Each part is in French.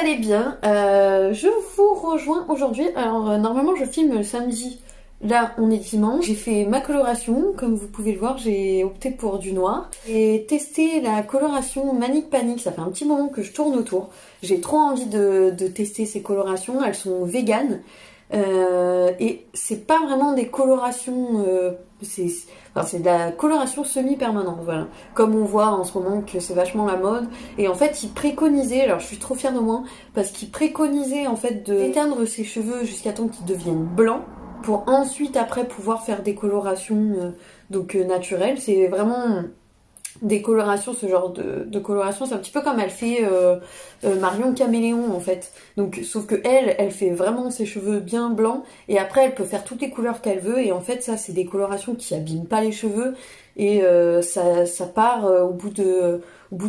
allez bien. Je vous rejoins aujourd'hui. Alors normalement je filme le samedi. Là on est dimanche. J'ai fait ma coloration. Comme vous pouvez le voir, j'ai opté pour du noir. J'ai testé la coloration Manic Panic. Ça fait un petit moment que je tourne autour. J'ai trop envie de tester ces colorations. Elles sont véganes. Et c'est pas vraiment des colorations... c'est de la coloration semi-permanente, voilà. Comme on voit en ce moment que c'est vachement la mode. Et en fait, ils préconisaient, alors je suis trop fière de moi, parce qu'ils préconisaient en fait de éteindre ses cheveux jusqu'à temps qu'ils deviennent blancs, pour ensuite après pouvoir faire des colorations naturelles. C'est vraiment des colorations, ce genre de coloration, c'est un petit peu comme elle fait Marion Caméléon en fait. Donc, sauf que elle fait vraiment ses cheveux bien blancs et après elle peut faire toutes les couleurs qu'elle veut et en fait ça c'est des colorations qui abîment pas les cheveux et ça part au bout de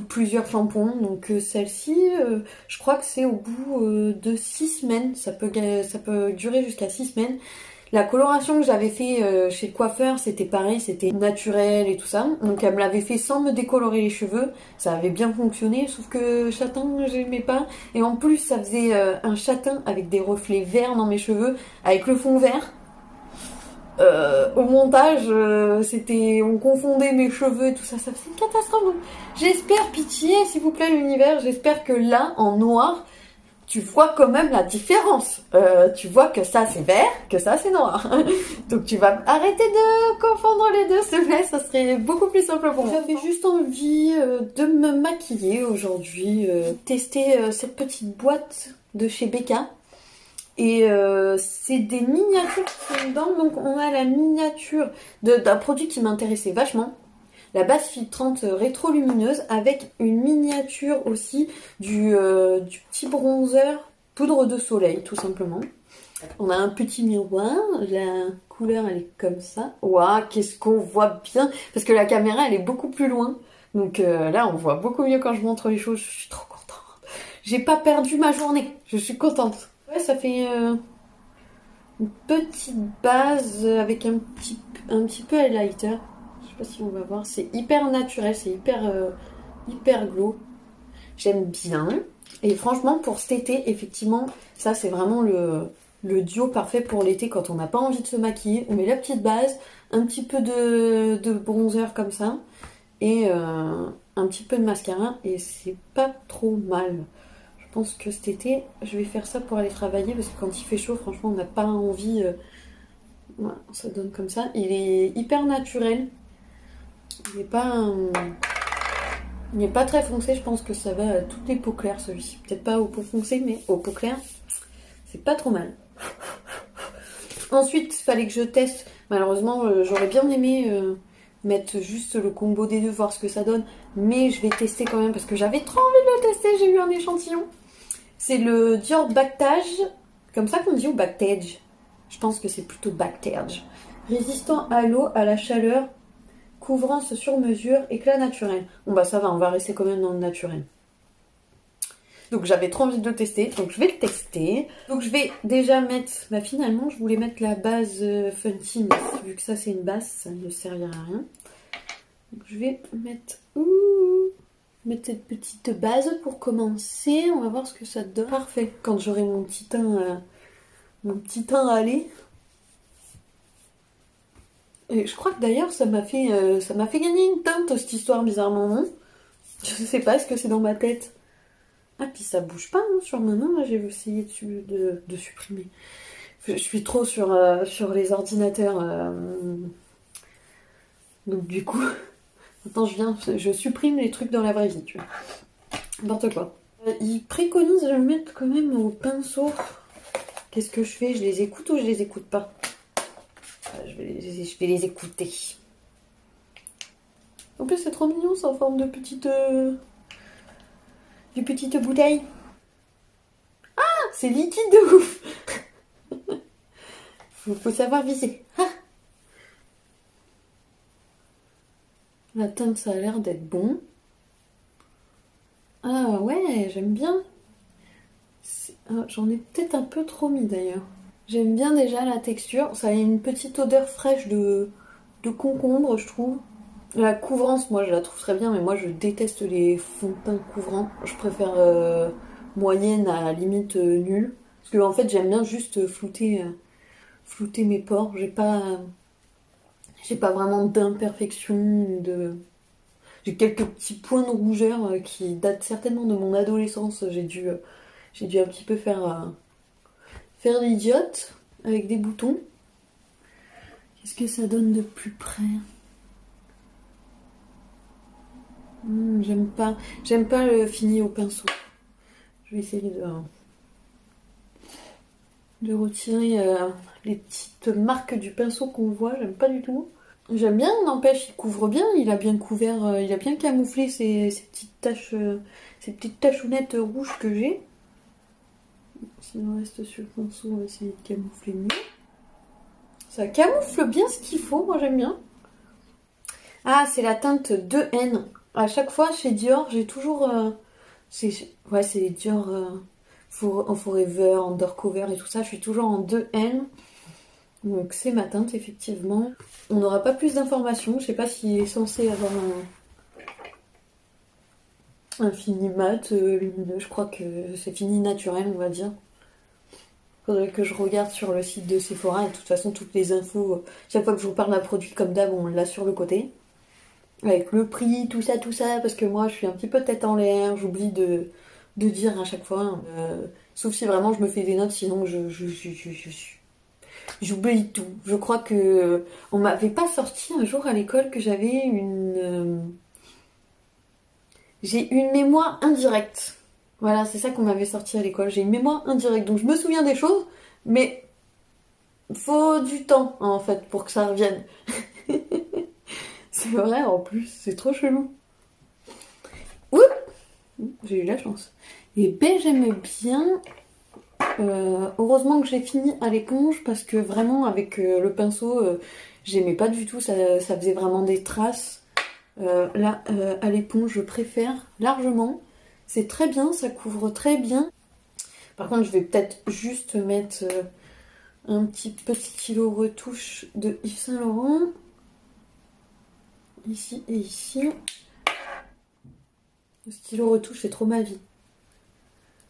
plusieurs shampoings. Donc celle-ci, je crois que c'est au bout de 6 semaines, ça peut durer jusqu'à 6 semaines. La coloration que j'avais fait chez le coiffeur, c'était pareil, c'était naturel et tout ça. Donc elle me l'avait fait sans me décolorer les cheveux. Ça avait bien fonctionné, sauf que châtain, j'aimais pas. Et en plus, ça faisait un châtain avec des reflets verts dans mes cheveux, avec le fond vert. Au montage, on confondait mes cheveux et tout ça, ça faisait une catastrophe. Donc, j'espère, pitié, s'il vous plaît, l'univers, j'espère que là, en noir, tu vois quand même la différence. Tu vois que ça c'est vert, que ça c'est noir. Donc tu vas arrêter de confondre les deux, s'il te plaît, ça serait beaucoup plus simple pour moi. J'avais juste envie de me maquiller aujourd'hui, tester cette petite boîte de chez Becca. Et c'est des miniatures qui sont dedans, donc on a la miniature d'un produit qui m'intéressait vachement. La base filtrante rétro-lumineuse avec une miniature aussi du petit bronzer poudre de soleil tout simplement. On a un petit miroir, la couleur elle est comme ça. Waouh, qu'est-ce qu'on voit bien. Parce que la caméra elle est beaucoup plus loin. Donc là on voit beaucoup mieux quand je montre les choses, je suis trop contente. J'ai pas perdu ma journée, je suis contente. Ouais, ça fait une petite base avec un petit peu highlighter. Je sais pas si on va voir, c'est hyper naturel, c'est hyper glow. J'aime bien. Et franchement, pour cet été, effectivement, ça c'est vraiment le duo parfait pour l'été quand on n'a pas envie de se maquiller. On met la petite base, un petit peu de bronzer comme ça, et un petit peu de mascara, et c'est pas trop mal. Je pense que cet été, je vais faire ça pour aller travailler, parce que quand il fait chaud, franchement, on n'a pas envie... Voilà, ça donne comme ça. Il est hyper naturel. Il n'est pas très foncé. Je pense que ça va à toutes les peaux claires celui-ci. Peut-être pas aux peaux foncées, mais aux peaux claires, c'est pas trop mal. Ensuite, il fallait que je teste. Malheureusement, j'aurais bien aimé mettre juste le combo des deux, voir ce que ça donne. Mais je vais tester quand même parce que j'avais trop envie de le tester. J'ai eu un échantillon. C'est le Dior Backtage. Comme ça qu'on dit, ou Backtage. Je pense que c'est plutôt Backtage. Résistant à l'eau, à la chaleur, couvrance sur mesure, éclat naturel. Bon bah ça va, on va rester quand même dans le naturel. Donc j'avais trop envie de le tester, donc je vais le tester. Donc je vais déjà mettre, bah finalement je voulais mettre la base Fenty, mais vu que ça c'est une base, ça ne servira à rien. Donc je vais mettre cette petite base pour commencer. On va voir ce que ça donne. Parfait, quand j'aurai mon petit teint allé. Et je crois que d'ailleurs ça m'a fait gagner une teinte cette histoire bizarrement, non? Je sais pas, est-ce que c'est dans ma tête? Ah puis ça bouge pas hein, sur ma main, là j'ai essayé de supprimer. Je suis trop sur les ordinateurs. Donc du coup, maintenant je supprime les trucs dans la vraie vie, tu vois. N'importe quoi. Ils préconisent de le mettre quand même au pinceau. Qu'est-ce que je fais? Je les écoute ou je les écoute pas? Je vais les écouter. En plus, c'est trop mignon, c'est en forme de petite bouteille. Ah, c'est liquide de ouf. faut savoir viser. Ah. La teinte, ça a l'air d'être bon. Ah ouais, j'aime bien. J'en ai peut-être un peu trop mis d'ailleurs. J'aime bien déjà la texture. Ça a une petite odeur fraîche de concombre, je trouve. La couvrance, moi je la trouve très bien, mais moi je déteste les fonds de teint couvrants. Je préfère moyenne à limite nulle. Parce que en fait j'aime bien juste flouter mes pores. J'ai pas vraiment d'imperfection, j'ai quelques petits points de rougeur qui datent certainement de mon adolescence. J'ai dû un petit peu faire l'idiote avec des boutons. Qu'est-ce que ça donne de plus près? J'aime pas le fini au pinceau. Je vais essayer de retirer les petites marques du pinceau qu'on voit. J'aime pas du tout. J'aime bien, n'empêche, il couvre bien. Il a bien couvert, il a bien camouflé ces petites tachounettes rouges que j'ai. Si on reste sur le pinceau, on va essayer de camoufler mieux. Ça camoufle bien ce qu'il faut, moi j'aime bien. Ah, c'est la teinte 2N. À chaque fois chez Dior, j'ai toujours... c'est les Dior Forever, Undercover et tout ça. Je suis toujours en 2N. Donc c'est ma teinte, effectivement. On n'aura pas plus d'informations. Je sais pas s'il est censé avoir un fini mat lumineux. Je crois que c'est fini naturel, on va dire. Faudrait que je regarde sur le site de Sephora. Et de toute façon, toutes les infos, chaque fois que je vous parle d'un produit comme d'hab, on l'a sur le côté. Avec le prix, tout ça, parce que moi je suis un petit peu tête en l'air, j'oublie de dire à chaque fois, sauf si vraiment je me fais des notes, sinon j'oublie tout. Je crois que on m'avait pas sorti un jour à l'école que j'ai une mémoire indirecte. Voilà, c'est ça qu'on m'avait sorti à l'école, j'ai une mémoire indirecte, donc je me souviens des choses, mais faut du temps en fait pour que ça revienne. C'est vrai en plus, c'est trop chelou. Oups, j'ai eu la chance. Et ben j'aime bien. Heureusement que j'ai fini à l'éponge parce que vraiment avec le pinceau, j'aimais pas du tout. Ça faisait vraiment des traces. Là, à l'éponge, je préfère largement. C'est très bien, ça couvre très bien. Par contre, je vais peut-être juste mettre un petit stylo retouche de Yves Saint Laurent. Ici et ici. Le stylo retouche, c'est trop ma vie.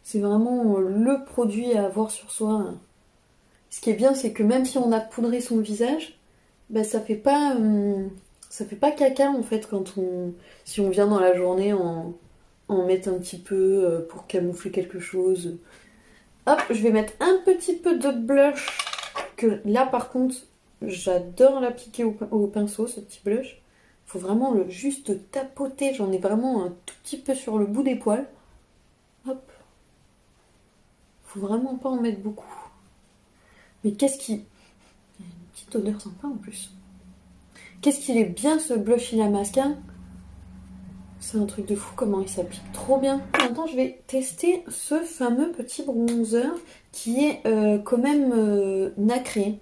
C'est vraiment le produit à avoir sur soi. Ce qui est bien, c'est que même si on a poudré son visage, bah, ça fait pas caca en fait si on vient dans la journée en mettre un petit peu pour camoufler quelque chose. Hop, je vais mettre un petit peu de blush que là par contre j'adore l'appliquer au pinceau, ce petit blush. Faut vraiment le juste tapoter, j'en ai vraiment un tout petit peu sur le bout des poils. Hop. Faut vraiment pas en mettre beaucoup. Mais il y a une petite odeur sympa en plus. Qu'est-ce qu'il est bien ce blush Illamasqua. C'est un truc de fou comment il s'applique trop bien. Maintenant je vais tester ce fameux petit bronzer qui est quand même nacré.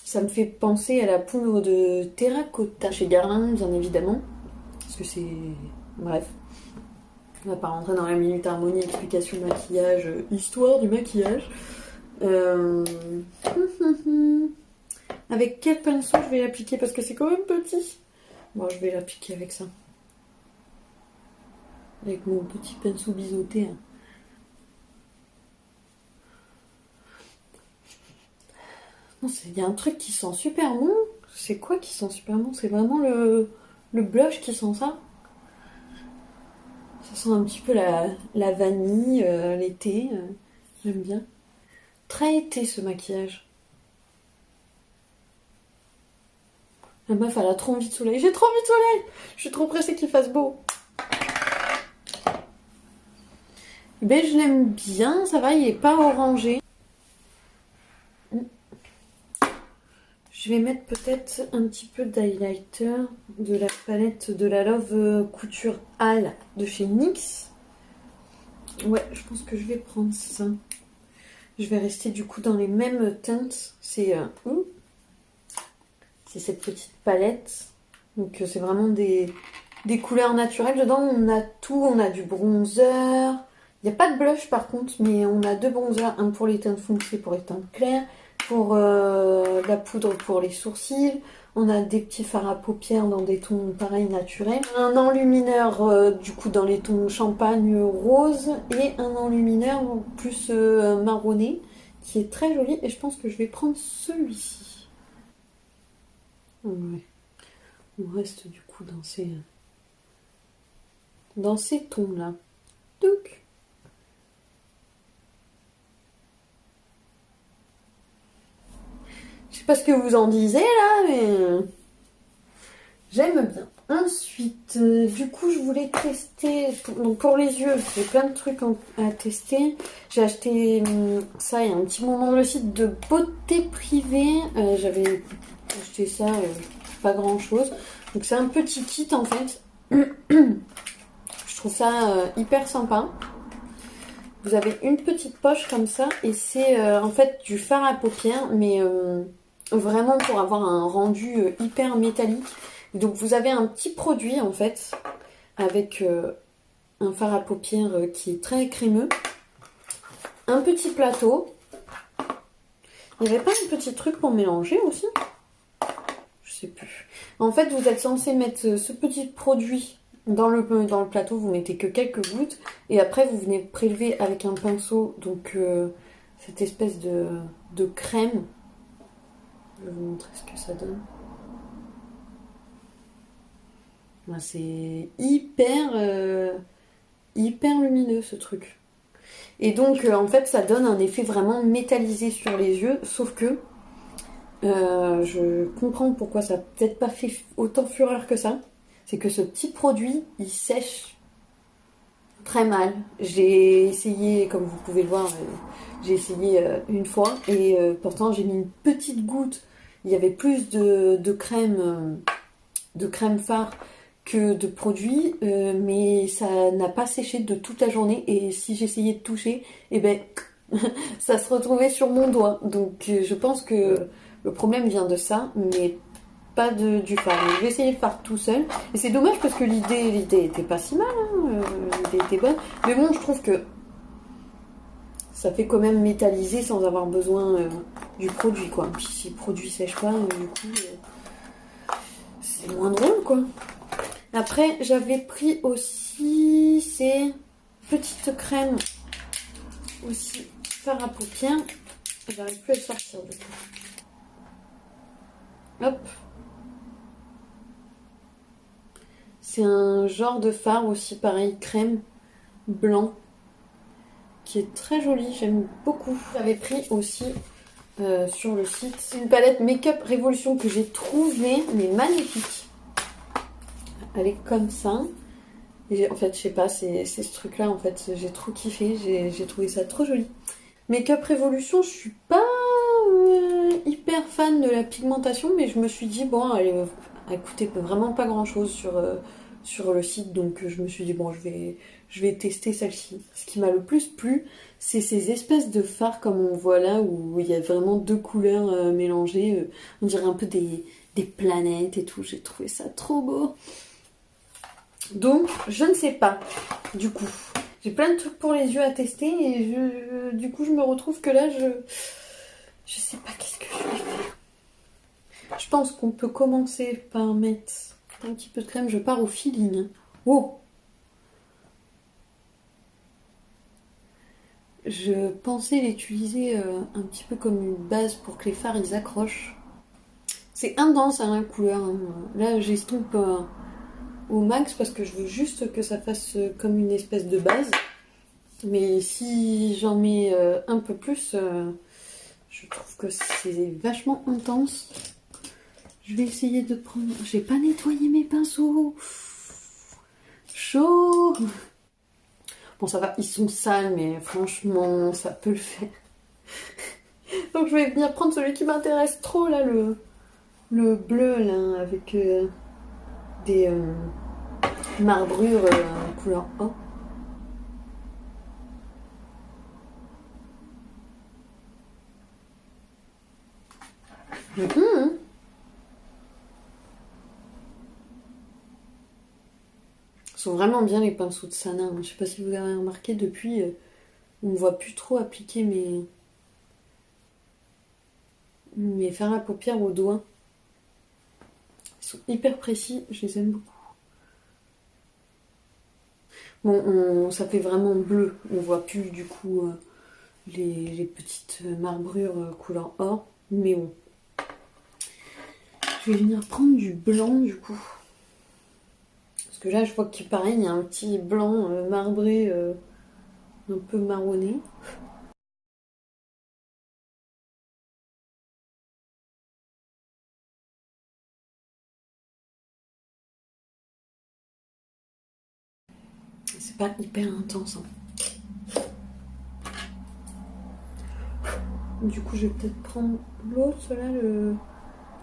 Ça me fait penser à la poudre de terracotta chez Guerlain bien évidemment. Parce que c'est... Bref. On va pas rentrer dans la minute harmonie, explication maquillage, histoire du maquillage. Avec quel pinceau je vais l'appliquer parce que c'est quand même petit. Bon, je vais l'appliquer avec ça. Avec mon petit pinceau biseauté. Non, il y a un truc qui sent super bon. C'est quoi qui sent super bon? C'est vraiment le blush qui sent ça. Ça sent un petit peu la vanille, l'été. J'aime bien. Très été ce maquillage. La meuf, elle a trop envie de soleil. J'ai trop envie de soleil. Je suis trop pressée qu'il fasse beau. Ben, je l'aime bien. Ça va, il est pas orangé. Je vais mettre peut-être un petit peu d'highlighter de la palette de la Love Couture Halle de chez NYX. Ouais, je pense que je vais prendre ça. Je vais rester du coup dans les mêmes teintes. C'est cette petite palette. Donc c'est vraiment des couleurs naturelles. Dedans on a tout, on a du bronzer. Il n'y a pas de blush par contre, mais on a deux bronzers. Un pour les teintes foncées, pour les teintes claires. Pour la poudre pour les sourcils. On a des petits fards à paupières dans des tons pareils naturels. Un enlumineur du coup dans les tons champagne rose et un enlumineur plus marronné qui est très joli et je pense que je vais prendre celui-ci. Ouais. On reste du coup dans ces tons là. Donc. Je sais pas ce que vous en disiez là, mais j'aime bien. Ensuite, du coup, je voulais tester. Donc pour les yeux, j'ai plein de trucs à tester. J'ai acheté ça il y a un petit moment dans le site de beauté privée. J'avais acheté ça, pas grand chose. Donc c'est un petit kit en fait. Je trouve ça hyper sympa. Vous avez une petite poche comme ça et c'est en fait du fard à paupières, mais vraiment pour avoir un rendu hyper métallique. Donc vous avez un petit produit en fait avec un fard à paupières qui est très crémeux, un petit plateau. Il n'y avait pas un petit truc pour mélanger aussi? Je sais plus. En fait vous êtes censé mettre ce petit produit dans le plateau, vous mettez que quelques gouttes et après vous venez prélever avec un pinceau donc cette espèce de crème. Je vais vous montrer ce que ça donne. C'est hyper lumineux ce truc. Et donc en fait ça donne un effet vraiment métallisé sur les yeux, sauf que je comprends pourquoi ça n'a peut-être pas fait autant fureur que ça. C'est que ce petit produit, il sèche très mal. J'ai essayé, comme vous pouvez le voir, j'ai essayé une fois et pourtant j'ai mis une petite goutte. Il y avait plus de crème fard que de produit, mais ça n'a pas séché de toute la journée et si j'essayais de toucher, eh ben ça se retrouvait sur mon doigt. Donc je pense que le problème vient de ça, mais pas du fard. Donc, je vais essayer le fard tout seul. Et c'est dommage parce que l'idée était pas si mal, hein, l'idée était bonne. Mais bon, je trouve que ça fait quand même métalliser sans avoir besoin du produit, quoi. Puis si le produit sèche pas, du coup, c'est moins drôle, quoi. Après, j'avais pris aussi ces petites crèmes aussi fard à paupières. J'arrive plus à le sortir du coup. Hop. C'est un genre de fard aussi pareil, crème blanc, qui est très joli, j'aime beaucoup. J'avais pris aussi sur le site, c'est une palette Make-up Révolution que j'ai trouvée, mais magnifique. Elle est comme ça. Et en fait, je sais pas, c'est ce truc-là, en fait, j'ai trop kiffé, j'ai trouvé ça trop joli. Make-up Révolution, je suis pas hyper fan de la pigmentation, mais je me suis dit, bon, elle coûtait vraiment pas grand-chose sur le site, donc je me suis dit, bon, je vais tester celle-ci. Ce qui m'a le plus plu, c'est ces espèces de fards comme on voit là, où il y a vraiment deux couleurs mélangées, on dirait un peu des planètes et tout, j'ai trouvé ça trop beau. Donc, je ne sais pas, du coup. J'ai plein de trucs pour les yeux à tester et du coup, je me retrouve que là, je sais pas qu'est-ce que je vais faire. Je pense qu'on peut commencer par mettre un petit peu de crème. Je pars au feeling. Oh! Je pensais l'utiliser un petit peu comme une base pour que les fards ils accrochent. C'est intense hein, la couleur. Hein. Là, j'estompe au max parce que je veux juste que ça fasse comme une espèce de base. Mais si j'en mets un peu plus, je trouve que c'est vachement intense. Je vais essayer de prendre... J'ai pas nettoyé mes pinceaux. Chaud. Bon, ça va, ils sont sales, mais franchement, ça peut le faire. Donc je vais venir prendre celui qui m'intéresse trop, là, le bleu, là, avec des marbrures couleur or. Ils sont vraiment bien les pinceaux de Sana. Je sais pas si vous avez remarqué, depuis, on ne voit plus trop appliquer mes fards à paupières au doigt. sont hyper précis, je les aime beaucoup. Bon, ça fait vraiment bleu, on voit plus du coup les petites marbrures couleur or, mais bon. Je vais venir prendre du blanc du coup. Parce que là je vois qu'il pareil, il y a un petit blanc marbré un peu marronné. C'est pas hyper intense. Du coup, je vais peut-être prendre l'autre, là,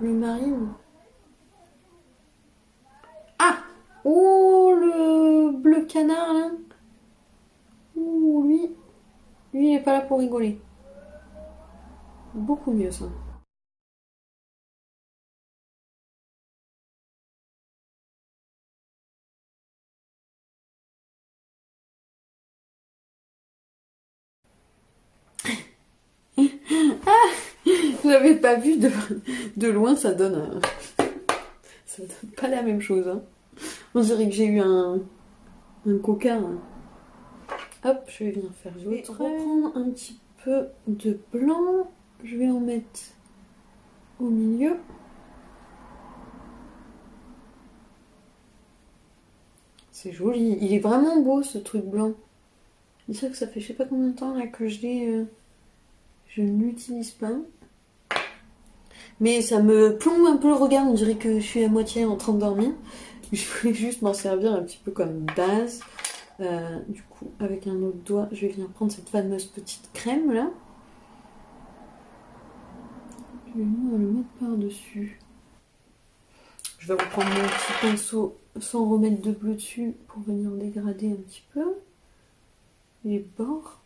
le marine. Ah! Oh, le bleu canard, là. Ouh, lui, il est pas là pour rigoler. Beaucoup mieux, ça. J'avais pas vu de loin, ça donne pas la même chose. Hein. On dirait que j'ai eu un coca. Hein. Hop, je vais venir faire l'autre. Je vais reprendre un petit peu de blanc. Je vais en mettre au milieu. C'est joli. Il est vraiment beau ce truc blanc. C'est ça que ça fait je sais pas combien de temps là que je ne l'utilise pas. Mais ça me plombe un peu le regard. On dirait que je suis à moitié en train de dormir. Je voulais juste m'en servir un petit peu comme base. Du coup, avec un autre doigt, je vais venir prendre cette fameuse petite crème là. Je vais venir le mettre par-dessus. Je vais reprendre mon petit pinceau sans remettre de bleu dessus pour venir dégrader un petit peu les bords.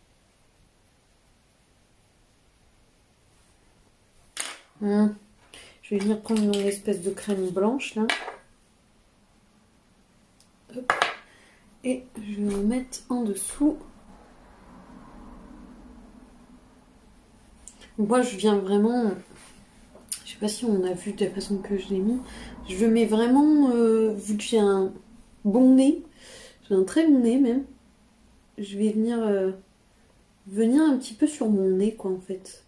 Je vais venir prendre mon espèce de crème blanche là. Hop. Et je vais en mettre en dessous. Moi je viens vraiment, je sais pas si on a vu de la façon que je l'ai mis, je mets vraiment, vu que j'ai un bon nez, j'ai un très bon nez même, je vais venir un petit peu sur mon nez quoi en fait.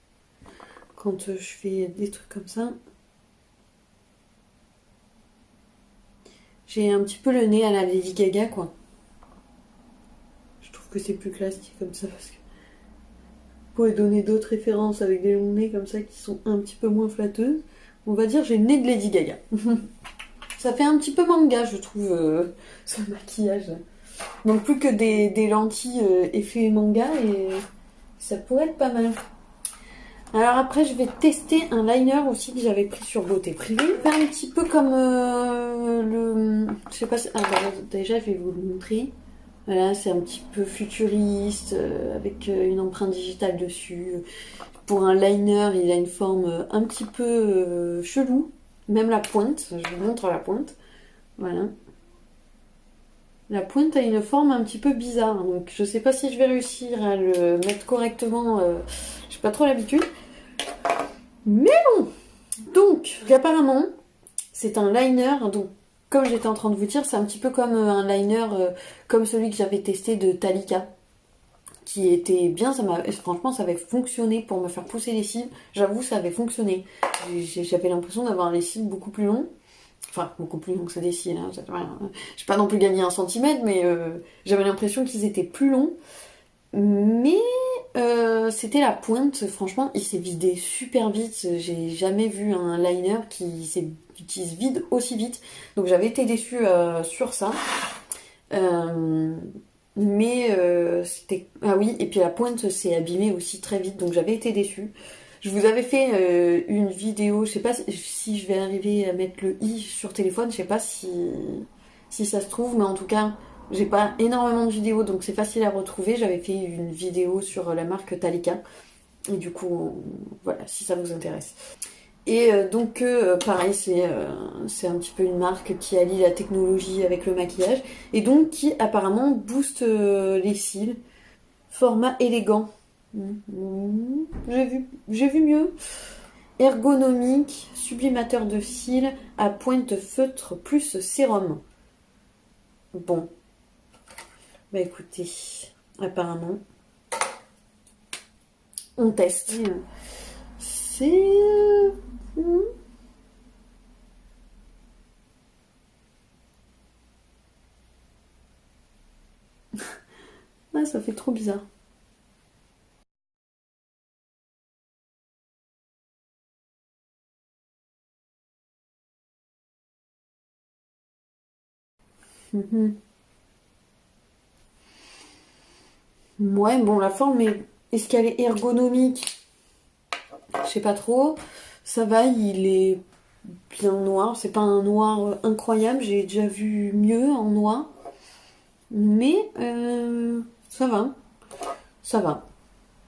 Quand je fais des trucs comme ça. J'ai un petit peu le nez à la Lady Gaga quoi. Je trouve que c'est plus classique comme ça parce que vous pouvez donner d'autres références avec des longs nez comme ça qui sont un petit peu moins flatteuses. On va dire j'ai le nez de Lady Gaga. Ça fait un petit peu manga je trouve ce maquillage. Donc plus que des lentilles effet manga et ça pourrait être pas mal. Alors après je vais tester un liner aussi que j'avais pris sur Beauté Privée. Faire un petit peu comme le... Je sais pas si... Ah bah déjà je vais vous le montrer. Voilà, c'est un petit peu futuriste, avec une empreinte digitale dessus. Pour un liner, il a une forme un petit peu chelou. Même la pointe, je vous montre la pointe. Voilà. La pointe a une forme un petit peu bizarre, donc je sais pas si je vais réussir à le mettre correctement. J'ai pas trop l'habitude. Mais bon. Donc, apparemment, c'est un liner, donc comme j'étais en train de vous dire, c'est un petit peu comme un liner comme celui que j'avais testé de Talika, qui était bien, franchement ça avait fonctionné pour me faire pousser les cils. J'avoue, ça avait fonctionné. J'avais l'impression d'avoir les cils beaucoup plus longs. Enfin, beaucoup plus longs que c'est des cils. Hein. J'ai pas non plus gagné 1 centimètre, mais j'avais l'impression qu'ils étaient plus longs. Mais c'était la pointe, franchement, il s'est vidé super vite. J'ai jamais vu un liner qui se vide aussi vite. Donc j'avais été déçue sur ça. Mais c'était... Ah oui, et puis la pointe s'est abîmée aussi très vite, donc j'avais été déçue. Je vous avais fait une vidéo, je sais pas si je vais arriver à mettre le i sur téléphone, je sais pas si ça se trouve, mais en tout cas, j'ai pas énormément de vidéos, donc c'est facile à retrouver. J'avais fait une vidéo sur la marque Talika, et du coup, voilà, si ça vous intéresse. Et donc, pareil, c'est un petit peu une marque qui allie la technologie avec le maquillage, et donc qui apparemment booste les cils. Format élégant. J'ai vu mieux. ergonomique, sublimateur de cils à pointe de feutre plus sérum. Bon. Bah écoutez, apparemment, on teste. C'est... Ah, ça fait trop bizarre. Mhm. Ouais, bon, la forme est... Est-ce qu'elle est ergonomique? Je sais pas trop. Ça va, il est bien noir. C'est pas un noir incroyable. J'ai déjà vu mieux en noir. Mais ça va. Ça va.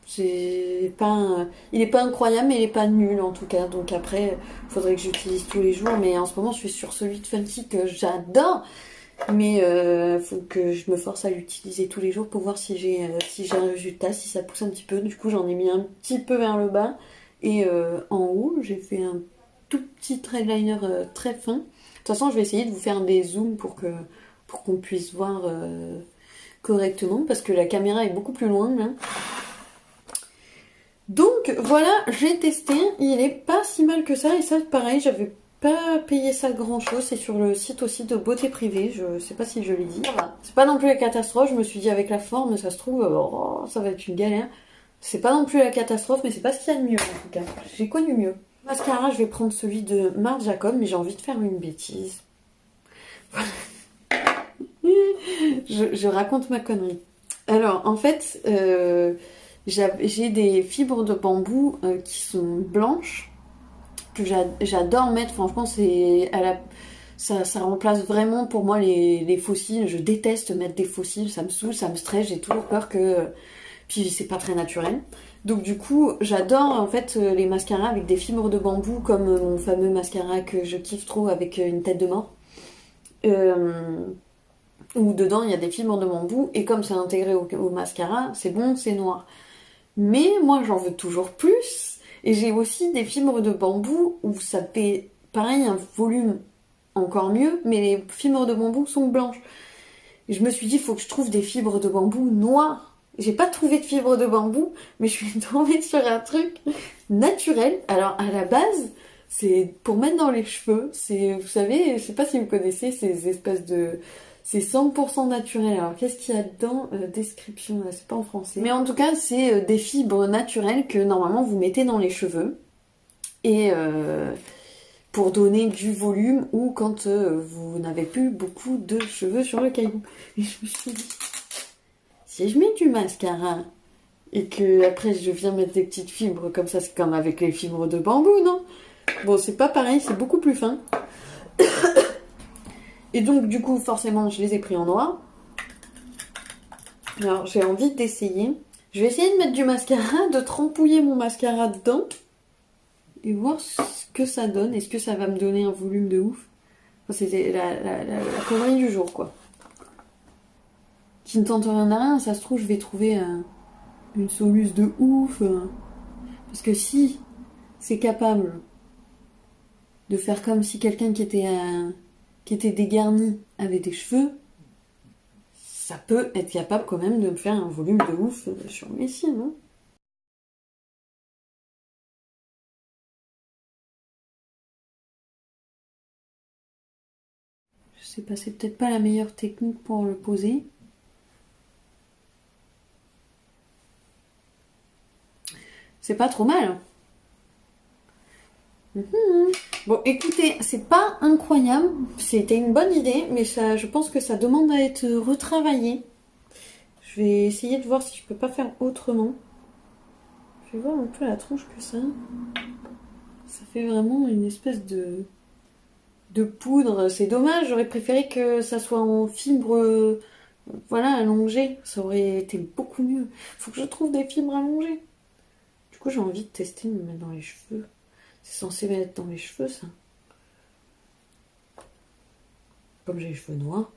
C'est pas il est pas incroyable, mais il est pas nul en tout cas. Donc après, il faudrait que j'utilise tous les jours. Mais en ce moment, je suis sur celui de Fancy que j'adore. Mais faut que je me force à l'utiliser tous les jours pour voir si j'ai un résultat, si ça pousse un petit peu. Du coup, j'en ai mis un petit peu vers le bas. Et en haut, j'ai fait un tout petit trade-liner très fin. De toute façon, je vais essayer de vous faire des zooms pour qu'on puisse voir correctement. Parce que la caméra est beaucoup plus loin là. Donc voilà, j'ai testé, il est pas si mal que ça, et ça pareil, j'avais pas payé ça grand chose, c'est sur le site aussi de Beauté Privée, je sais pas si je l'ai dit. Voilà. C'est pas non plus la catastrophe, je me suis dit avec la forme, ça se trouve, oh, ça va être une galère. C'est pas non plus la catastrophe, mais c'est pas ce qu'il y a de mieux en tout cas. J'ai connu mieux. Mascara, je vais prendre celui de Marc Jacob, mais j'ai envie de faire une bêtise. Je raconte ma connerie. Alors, en fait, j'ai des fibres de bambou qui sont blanches, que j'adore mettre. Franchement, ça remplace vraiment pour moi les fossiles. Je déteste mettre des fossiles, ça me saoule, ça me stresse. J'ai toujours peur que. Puis c'est pas très naturel. Donc du coup, j'adore en fait les mascaras avec des fibres de bambou, comme mon fameux mascara que je kiffe trop avec une tête de mort. Euh, où dedans il y a des fibres de bambou, et comme c'est intégré au mascara, c'est bon, c'est noir. Mais moi j'en veux toujours plus, et j'ai aussi des fibres de bambou où ça fait pareil un volume encore mieux, mais les fibres de bambou sont blanches. Et je me suis dit, il faut que je trouve des fibres de bambou noires. J'ai pas trouvé de fibres de bambou, mais je suis tombée sur un truc naturel. Alors à la base, c'est pour mettre dans les cheveux. C'est, vous savez, je sais pas si vous connaissez ces espèces de... C'est 100% naturel. Alors qu'est-ce qu'il y a dedans? Description, c'est pas en français. Mais en tout cas, c'est des fibres naturelles que normalement vous mettez dans les cheveux. Et pour donner du volume, ou quand vous n'avez plus beaucoup de cheveux sur le caillou. Et je me suis dit, si je mets du mascara et que après je viens mettre des petites fibres comme ça, c'est comme avec les fibres de bambou, non? Bon, c'est pas pareil, c'est beaucoup plus fin. Et donc du coup, forcément, je les ai pris en noir. Alors j'ai envie d'essayer. Je vais essayer de mettre du mascara, de trempouiller mon mascara dedans et voir ce que ça donne. Est-ce que ça va me donner un volume de ouf? Enfin, c'était la connerie du jour, quoi. Qui ne tente rien à rien, ça se trouve, je vais trouver une soluce de ouf. Parce que si c'est capable de faire comme si quelqu'un qui était dégarni avait des cheveux, ça peut être capable quand même de me faire un volume de ouf sur mes cils, non? Je sais pas, c'est peut-être pas la meilleure technique pour le poser. C'est pas trop mal. Mhm. Bon, écoutez, c'est pas incroyable, c'était une bonne idée, mais ça, je pense que ça demande à être retravaillé. Je vais essayer de voir si je peux pas faire autrement. Je vais voir un peu la tronche que ça. Ça fait vraiment une espèce de poudre. C'est dommage, j'aurais préféré que ça soit en fibre, voilà, allongée. Ça aurait été beaucoup mieux. Faut que je trouve des fibres allongées. Du coup, j'ai envie de tester de me mettre dans les cheveux. C'est censé mettre dans les cheveux, ça. Comme j'ai les cheveux noirs.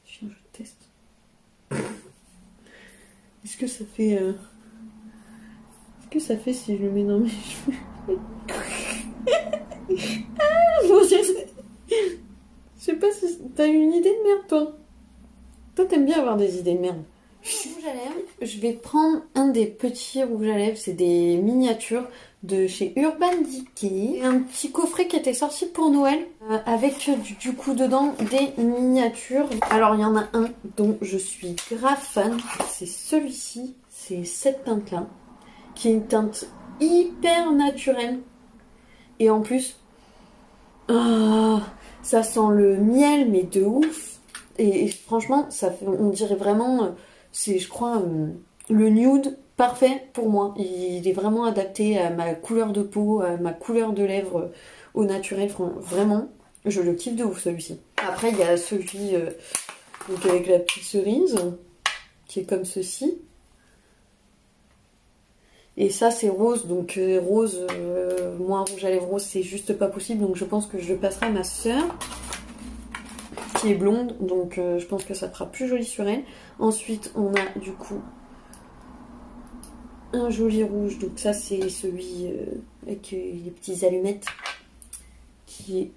Tiens, je teste. Est-ce que ça fait... Qu'est-ce que ça fait si je le mets dans mes cheveux? Je sais pas si t'as une idée de merde, toi. Toi, t'aimes bien avoir des idées de merde. Rouge à lèvres, je vais prendre un des petits rouges à lèvres, c'est des miniatures de chez Urban Decay. Un petit coffret qui était sorti pour Noël, avec du coup dedans des miniatures. Alors il y en a un dont je suis grave fan, c'est celui-ci, c'est cette teinte-là, qui est une teinte hyper naturelle. Et en plus, ça sent le miel, mais de ouf. Et franchement, ça fait, on dirait vraiment, c'est, je crois, le nude parfait pour moi. Il est vraiment adapté à ma couleur de peau, à ma couleur de lèvres au naturel. Vraiment, je le kiffe de ouf celui-ci. Après, il y a celui donc avec la petite cerise, qui est comme ceci. Et ça c'est rose, donc rose, moi rouge à lèvres rose c'est juste pas possible, donc je pense que je le passerai à ma soeur qui est blonde, donc je pense que ça fera plus joli sur elle. Ensuite on a du coup un joli rouge, donc ça c'est celui avec les petites allumettes qui est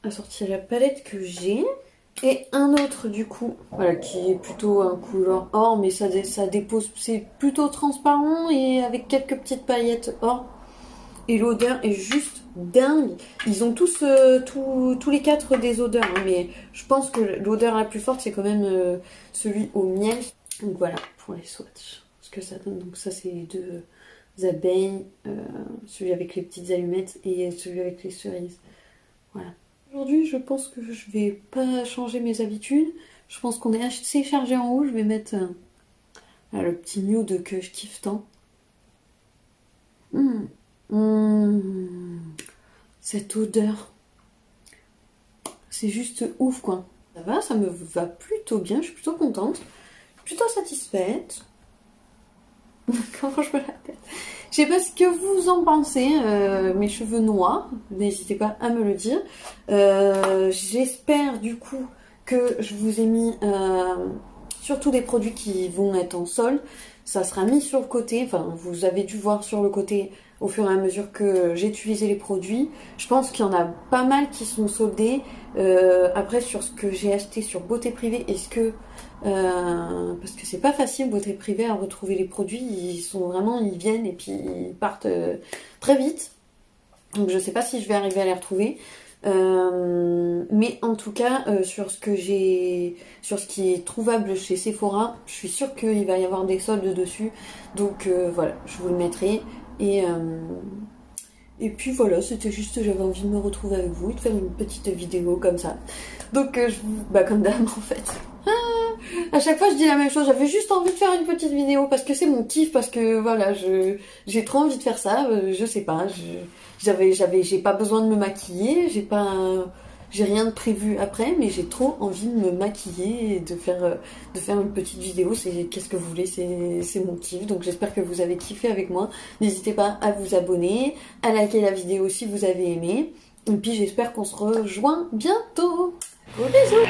assorti à la palette que j'ai. Et un autre du coup, voilà, qui est plutôt un couleur or, mais ça dépose, c'est plutôt transparent et avec quelques petites paillettes or. Et l'odeur est juste dingue. Ils ont tous, tous les quatre des odeurs, hein, mais je pense que l'odeur la plus forte c'est quand même celui au miel. Donc voilà, pour les swatchs, ce que ça donne. Donc ça c'est les deux abeilles, celui avec les petites allumettes et celui avec les cerises. Voilà. Aujourd'hui, je pense que je vais pas changer mes habitudes. Je pense qu'on est assez chargé en haut. Je vais mettre le petit nude que je kiffe tant. Cette odeur. C'est juste ouf, quoi. Ça va, ça me va plutôt bien. Je suis plutôt contente. Plutôt satisfaite. Comment je me l'appelle? Je sais pas ce que vous en pensez, mes cheveux noirs, n'hésitez pas à me le dire. J'espère du coup que je vous ai mis surtout des produits qui vont être en solde. Ça sera mis sur le côté, enfin vous avez dû voir sur le côté au fur et à mesure que j'ai utilisé les produits. Je pense qu'il y en a pas mal qui sont soldés. Après sur ce que j'ai acheté sur Beauté Privée, est-ce que parce que c'est pas facile Beauté Privée à retrouver les produits, ils viennent et puis ils partent très vite, donc je sais pas si je vais arriver à les retrouver, mais en tout cas sur ce qui est trouvable chez Sephora, je suis sûre qu'il va y avoir des soldes dessus, donc voilà, je vous le mettrai. Et puis voilà, c'était juste, j'avais envie de me retrouver avec vous et de faire une petite vidéo comme ça. Donc comme d'hab en fait. À chaque fois je dis la même chose, j'avais juste envie de faire une petite vidéo parce que c'est mon kiff, parce que voilà, j'ai trop envie de faire ça, je sais pas, j'ai pas besoin de me maquiller, j'ai rien de prévu après, mais j'ai trop envie de me maquiller et de faire une petite vidéo. Qu'est-ce que vous voulez, c'est mon kiff, donc j'espère que vous avez kiffé avec moi. N'hésitez pas à vous abonner, à liker la vidéo si vous avez aimé, et puis j'espère qu'on se rejoint bientôt. Gros bisous.